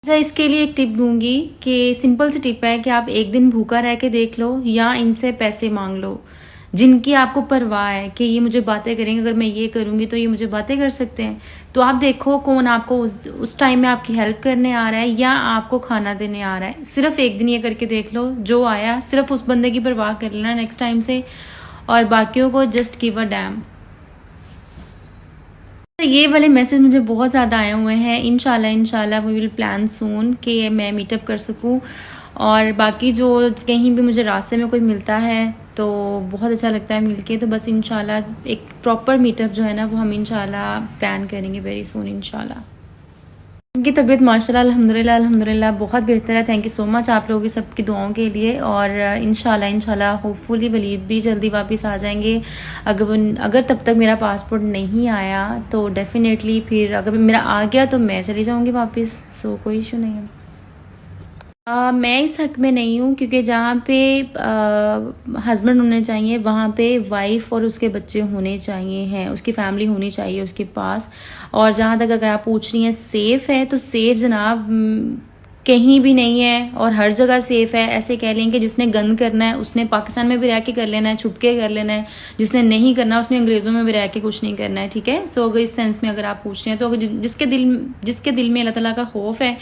अच्छा, इसके लिए एक टिप दूंगी कि सिंपल सी टिप है कि आप एक दिन भूखा रह के देख लो या इनसे पैसे मांग लो। जिनकी आपको परवाह है कि ये मुझे बातें करेंगे, अगर मैं ये करूंगी तो ये मुझे बातें कर सकते हैं, तो आप देखो कौन आपको उस टाइम में आपकी हेल्प करने आ रहा है या आपको खाना देने आ रहा है। सिर्फ एक दिन ये करके देख लो, जो आया सिर्फ उस बंदे की परवाह कर लेना नेक्स्ट टाइम से, और बाकियों को जस्ट गिव अ डैम। ये वाले मैसेज मुझे बहुत ज़्यादा आए हुए हैं। इंशाल्लाह वी विल प्लान सून कि मैं मीटअप कर सकूं। और बाकी जो कहीं भी मुझे रास्ते में कोई मिलता है तो बहुत अच्छा लगता है मिलके, तो बस इंशाल्लाह एक प्रॉपर मीटअप जो है ना वो हम इंशाल्लाह प्लान करेंगे वेरी सून इंशाल्लाह। उनकी तबीयत माशाल्लाह अल्हम्दुलिल्लाह बहुत बेहतर है। थैंक यू सो मच आप लोगों की सबकी दुआओं के लिए। और इंशाल्लाह होपफुली वलीद भी जल्दी वापस आ जाएंगे। अगर तब तक मेरा पासपोर्ट नहीं आया तो डेफिनेटली फिर अगर मेरा आ गया तो मैं चली जाऊंगी वापस, सो कोई इशू नहीं है। मैं इस हक में नहीं हूँ क्योंकि जहाँ पे हस्बैंड होने चाहिए वहाँ पे वाइफ और उसके बच्चे होने चाहिए हैं, उसकी फैमिली होनी चाहिए उसके पास। और जहाँ तक अगर आप पूछ रही हैं सेफ है, तो सेफ जनाब कहीं भी नहीं है और हर जगह सेफ है। ऐसे कह लेंगे जिसने गन करना है उसने पाकिस्तान में भी रह के कर लेना है, छुप के कर लेना है। जिसने नहीं करना उसने अंग्रेजों में भी रह के कुछ नहीं करना है, ठीक है। सो अगर इस सेंस में अगर आप पूछ रहे हैं तो अगर जिसके दिल में अल्लाह ताला का खौफ है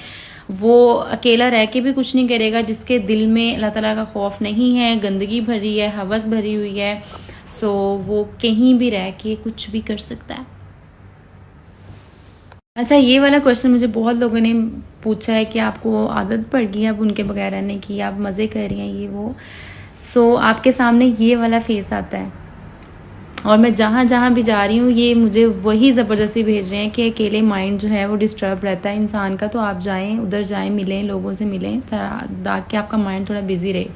वो अकेला रह के भी कुछ नहीं करेगा। जिसके दिल में अल्लाह ताला का खौफ नहीं है, गंदगी भरी है, हवस भरी हुई है, सो वो कहीं भी रह के कुछ भी कर सकता है। अच्छा, ये वाला क्वेश्चन मुझे बहुत लोगों ने पूछा है कि आपको आदत पड़ गई अब उनके बगैर रहने की, आप मज़े कर रही हैं ये वो। सो आपके सामने ये वाला फेस आता है और मैं जहाँ जहाँ भी जा रही हूँ ये मुझे वही ज़बरदस्ती भेज रहे हैं कि अकेले माइंड जो है वो डिस्टर्ब रहता है इंसान का, तो आप जाएं उधर जाएं, मिलें, लोगों से मिलें ताकि आपका माइंड थोड़ा बिजी रहे।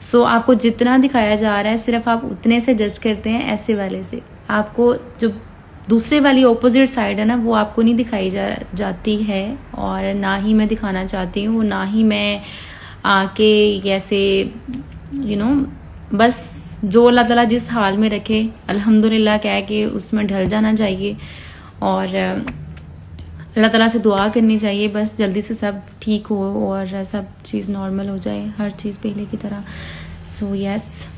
सो आपको जितना दिखाया जा रहा है सिर्फ आप उतने से जज करते हैं, ऐसे वाले से। आपको जो दूसरे वाली ऑपोजिट साइड है ना वो आपको नहीं दिखाई जाती है और ना ही मैं दिखाना चाहती हूँ, ना ही मैं आके ऐसे बस जो अल्लाह ताला जिस हाल में रखे अल्हम्दुलिल्लाह कह के उसमें ढल जाना चाहिए और अल्लाह ताला से दुआ करनी चाहिए बस जल्दी से सब ठीक हो और सब चीज़ नॉर्मल हो जाए, हर चीज़ पहले की तरह। सो यस,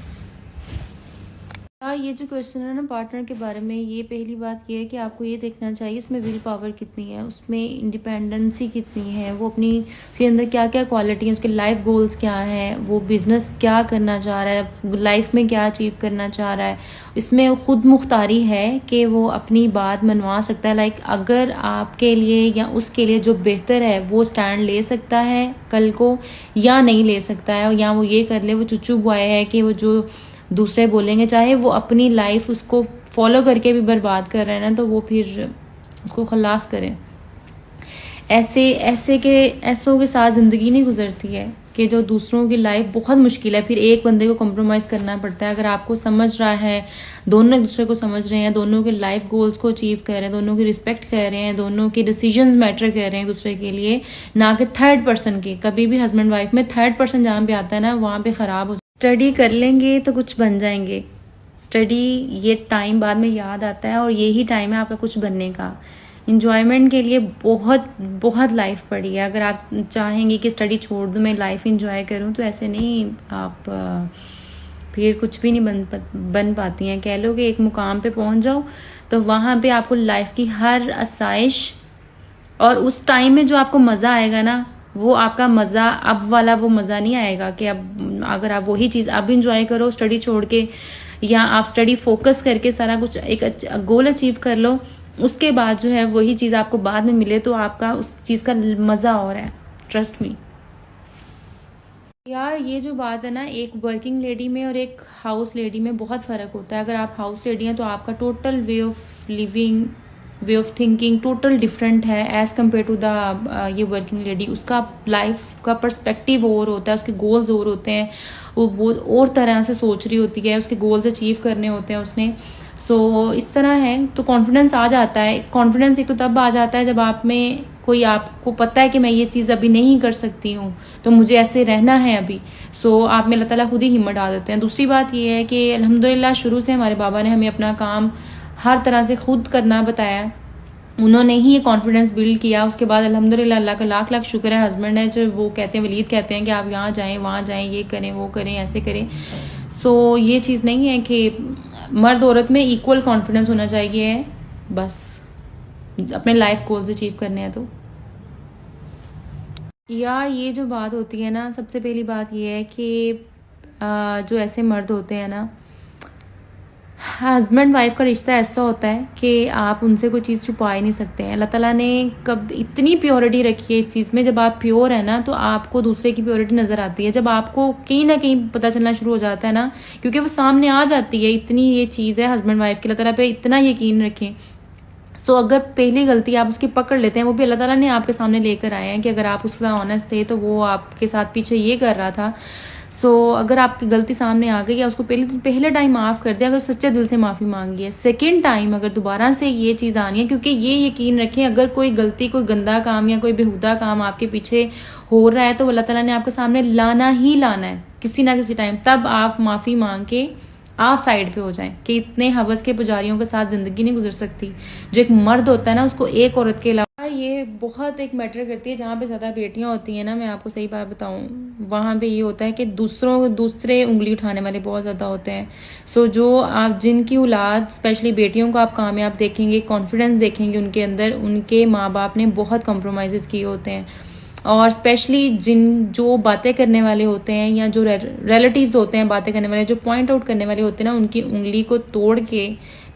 ये जो क्वेश्चन है ना पार्टनर के बारे में, ये पहली बात ये है कि आपको ये देखना चाहिए उसमें विल पावर कितनी है, उसमें इंडिपेंडेंसी कितनी है, वो अपनी उसके अंदर क्या क्या क्वालिटी है, उसके लाइफ गोल्स क्या है, वो बिजनेस क्या करना चाह रहा है, लाइफ में क्या अचीव करना चाह रहा है। इसमें खुद मुख्तारी है कि वो अपनी बात मनवा सकता है। लाइक अगर आपके लिए या उसके लिए जो बेहतर है वो स्टैंड ले सकता है कल को या नहीं ले सकता है, या वो ये कर ले, वो चुच्चू बॉय है कि वो जो दूसरे बोलेंगे चाहे वो अपनी लाइफ उसको फॉलो करके भी बर्बाद कर रहे हैं ना, तो वो फिर उसको खलास करें। ऐसों के साथ जिंदगी नहीं गुजरती है कि जो दूसरों की लाइफ बहुत मुश्किल है, फिर एक बंदे को कॉम्प्रोमाइज करना पड़ता है। अगर आपको समझ रहा है, दोनों एक दूसरे को समझ रहे हैं, दोनों के लाइफ गोल्स को अचीव कर रहे हैं, दोनों की रिस्पेक्ट कर रहे हैं, दोनों के डिसीजंस मैटर कर रहे हैं दूसरे के लिए, ना कि थर्ड पर्सन के। कभी भी हस्बैंड वाइफ में थर्ड पर्सन जहाँ पे आता है ना वहाँ पे खराब हो। स्टडी कर लेंगे तो कुछ बन जाएंगे। स्टडी ये टाइम बाद में याद आता है और यही टाइम है आपका कुछ बनने का। इंजॉयमेंट के लिए बहुत बहुत लाइफ पड़ी है। अगर आप चाहेंगे कि स्टडी छोड़ दूँ मैं लाइफ इंजॉय करूँ तो ऐसे नहीं, आप फिर कुछ भी नहीं बन पाती हैं। कह लो कि एक मुकाम पे पहुंच जाओ तो वहाँ पे आपको लाइफ की हर आसाइश और उस टाइम में जो आपको मज़ा आएगा ना वो आपका मज़ा अब वाला वो मज़ा नहीं आएगा कि अब अगर आप वही चीज़ अब इंजॉय करो स्टडी छोड़ के, या आप स्टडी फोकस करके सारा कुछ एक गोल अचीव कर लो, उसके बाद जो है वही चीज़ आपको बाद में मिले तो आपका उस चीज़ का मज़ा और है, ट्रस्ट मी। यार ये जो बात है ना, एक वर्किंग लेडी में और एक हाउस लेडी में बहुत फ़र्क होता है। अगर आप हाउस लेडी हैं तो आपका total way of living, way of thinking total different है एज कम्पेयर टू द ये वर्किंग लेडी। उसका लाइफ का पर्सपेक्टिव और होता है, उसके गोल्स और होते हैं, वो और तरह से सोच रही होती है, उसके गोल्स अचीव करने होते हैं उसने। सो इस तरह है तो कॉन्फिडेंस आ जाता है। कॉन्फिडेंस एक तो तब आ जाता है जब आप में कोई आपको पता है कि मैं ये चीज़ अभी नहीं कर सकती हूँ तो मुझे ऐसे रहना है अभी। सो आप में अल्लाह ताला खुद ही हिम्मत डाल देते हैं। दूसरी बात ये है कि अल्हम्दुलिल्लाह शुरू से हमारे बाबा ने हमें अपना काम हर तरह से खुद करना बताया उन्होंने ही ये कॉन्फिडेंस बिल्ड किया। उसके बाद अल्हम्दुलिल्लाह अल्लाह का लाख लाख शुक्र है, हस्बैंड है जो वो कहते हैं, वलीद कहते हैं कि आप यहाँ जाएं वहाँ जाएं, ये करें वो करें ऐसे करें। सो ये चीज़ नहीं है कि मर्द औरत में इक्वल कॉन्फिडेंस होना चाहिए, बस अपने लाइफ गोल्स अचीव करने हैं। तो यार ये जो बात होती है ना, सबसे पहली बात ये है कि जो ऐसे मर्द होते हैं ना, हस्बैंड वाइफ का रिश्ता ऐसा होता है कि आप उनसे कोई चीज़ छुपा ही नहीं सकते हैं। अल्लाह ताला ने कब इतनी प्योरिटी रखी है इस चीज़ में, जब आप प्योर है ना तो आपको दूसरे की प्योरिटी नज़र आती है। जब आपको कहीं ना कहीं पता चलना शुरू हो जाता है ना, क्योंकि वो सामने आ जाती है, इतनी ये चीज़ है हस्बैंड वाइफ की। अल्लाह ताला पे इतना यकीन रखें। सो अगर पहली गलती आप उसकी पकड़ लेते हैं, वो भी अल्लाह ताला ने आपके सामने लेकर आए हैं कि अगर आप उसके साथ ऑनेस्ट थे तो वो आपके साथ पीछे ये कर रहा था। सो अगर आपकी गलती सामने आ गई, या उसको पहले टाइम माफ़ कर दिया, अगर सच्चे दिल से माफ़ी मांगी है, सेकेंड टाइम अगर दोबारा से ये चीज़ आनी है, क्योंकि ये यकीन रखें अगर कोई गलती, कोई गंदा काम या कोई बेहुदा काम आपके पीछे हो रहा है तो अल्लाह ताला ने आपके सामने लाना ही लाना है किसी ना किसी टाइम। तब आप माफ़ी मांग के आप साइड पे हो जाएं कि इतने हवस के पुजारियों के साथ ज़िंदगी नहीं गुजर सकती। जो एक मर्द होता है ना, उसको एक औरत के अलावा, ये बहुत एक मैटर करती है। जहाँ पे ज़्यादा बेटियां होती हैं ना, मैं आपको सही बात बताऊं, वहाँ पे ये होता है कि दूसरे उंगली उठाने वाले बहुत ज़्यादा होते हैं। सो जो आप जिनकी औलाद, स्पेशली बेटियों को आप कामयाब देखेंगे, कॉन्फिडेंस देखेंगे उनके अंदर, उनके माँ बाप ने बहुत कॉम्प्रोमाइज़ किए होते हैं। और स्पेशली जो बातें करने वाले होते हैं, या जो रिलेटिव्स होते हैं बातें करने वाले, जो पॉइंट आउट करने वाले होते हैं ना, उनकी उंगली को तोड़ के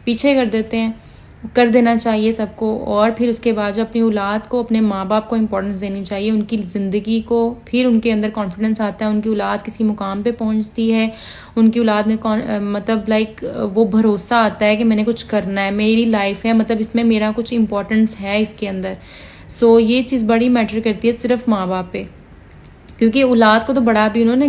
पीछे कर देते हैं। कर देना चाहिए सबको। और फिर उसके बाद जो अपनी औलाद को, अपने माँ बाप को इम्पोर्टेंस देनी चाहिए, उनकी ज़िंदगी को। फिर उनके अंदर कॉन्फिडेंस आता है, उनकी औलाद किसी मुकाम पे पहुँचती है, उनकी औलाद में मतलब लाइक वो भरोसा आता है कि मैंने कुछ करना है, मेरी लाइफ है, मतलब इसमें मेरा कुछ इम्पोर्टेंस है इसके अंदर। सो ये चीज़ बड़ी मैटर करती है सिर्फ माँ बाप पे, क्योंकि औलाद को तो बड़ा भी उन्होंने